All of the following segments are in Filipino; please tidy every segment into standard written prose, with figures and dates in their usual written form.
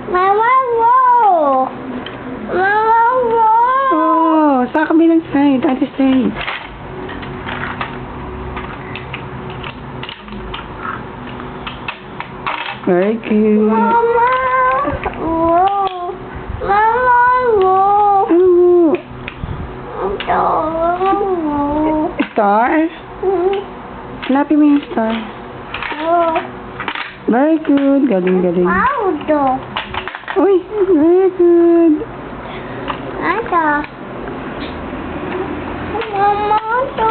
Mama, wow! Mama, wow! Oh, sa kabilang side. Other side. Very good. Mama, wow! Mama, wow! Ano? Wow! Star? Hanapin mo yung star. Wow! Very good. Galing, galing. Wow, do. Uy, very good. Ano? Mama, do.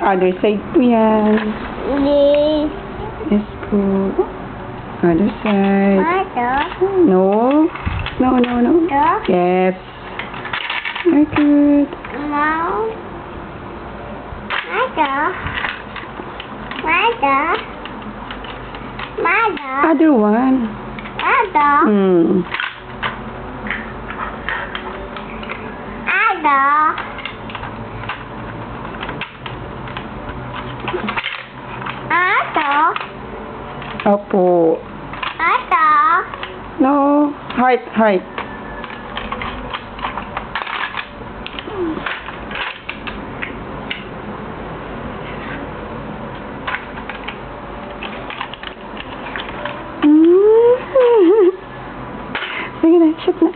Other side po yan. Yes. Yes po. Other side. Ano? No. No, no, no. Do. Yes. Very good. No. Ano? Ano? Ano? Other one. Ano? Ano? Ano? Opo. Ano? No. Heart, heart. Sige na, shoot na.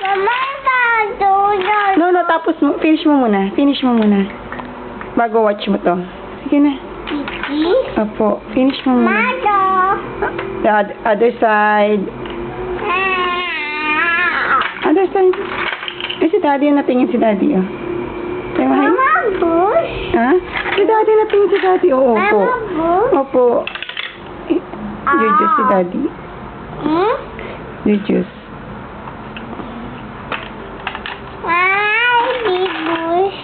Mama, patulog. No, no, tapos mo, finish mo muna. Finish mo muna. Bago watch mo to. Sige na. Kiki? Opo, finish mo muna. Mado. The other side. Other side. Eh, si daddy yung natingin si daddy, oh. Tayo, mahal. Mama, bush. Ha? Si daddy natingin si daddy, oo, opo. Mama, bush. Opo. Juice si daddy. Hmm? Juice. Ay, di bush.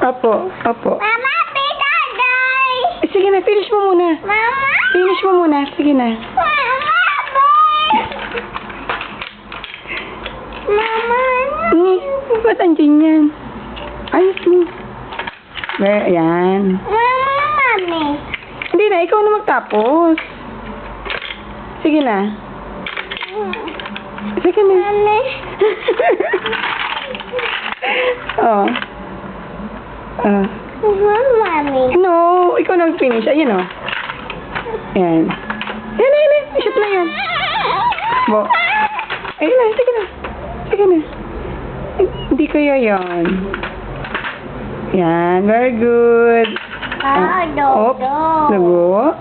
Opo, opo. Mama, pitaday. Eh, sige na, finish mo muna. Mama. Finish mo muna, sige na. Mama, bush. Mama. Ba't andyan yan? Ayos mo. Ayan. Mama, mami. Hindi na, ikaw na magtapos. Sige na. Sige na. Mami. Oh. Mami. No, ikaw na mag-finish. Ayun, oh. Ayan. Yan, yan, yan. I-shoot na yan. Bo. Ayun na, sige na. Sige na. Hindi kaya yan. Yan, very good. Oops. Lago.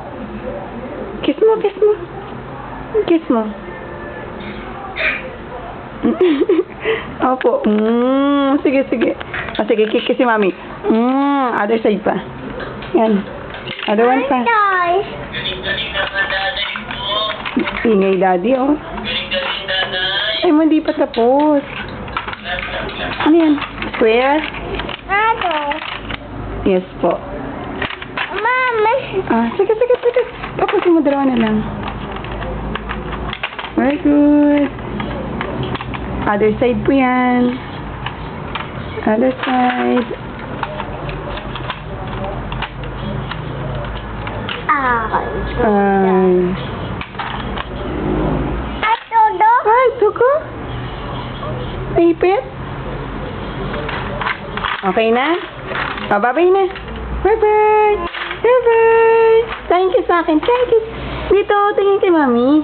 Kiss mo, kiss mo. Kiss mo. Opo. Sige, sige. Sige, kiss si mami. Other side pa. Yan. Other one pa. Guys. Ingay daddy, oh. Ay, hindi pa tapos. Ano yan? Square? Ano? Yes po. Mama. Sige, sige, sige. Tapusin mo, dalawa na lang. Very good. Other side po yan. Other side. Ay. Ito do? Ay, tuko. Ipit. Okay na? Bye-bye na. Bye-bye. Bye-bye. Thank you sa akin. Thank you. Dito, tingin kay mami.